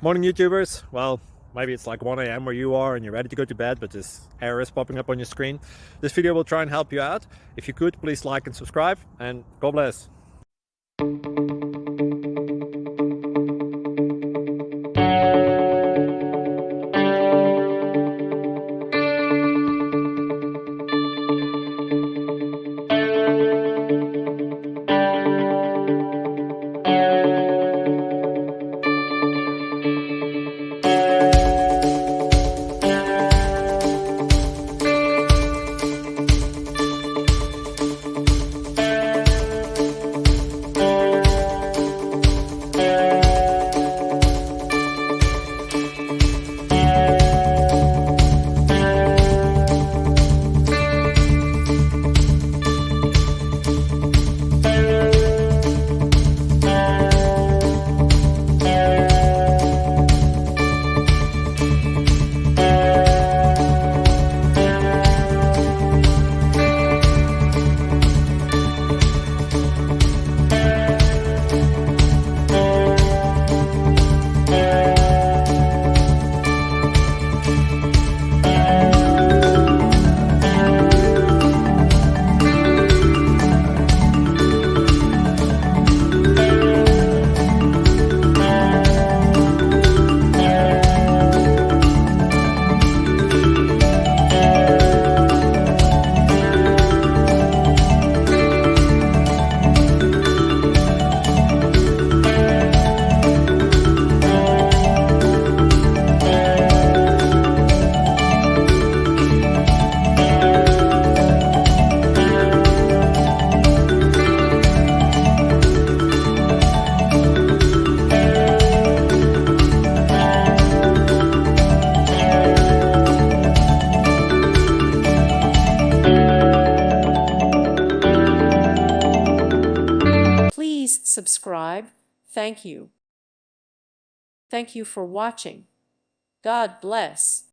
Morning YouTubers. Well, maybe it's like 1 a.m. where you are and you're ready to go to bed, but this error is popping up on your screen. This video will try and help you out. If you could, please like and subscribe, and God bless. Please subscribe. Thank you. Thank you for watching. God bless.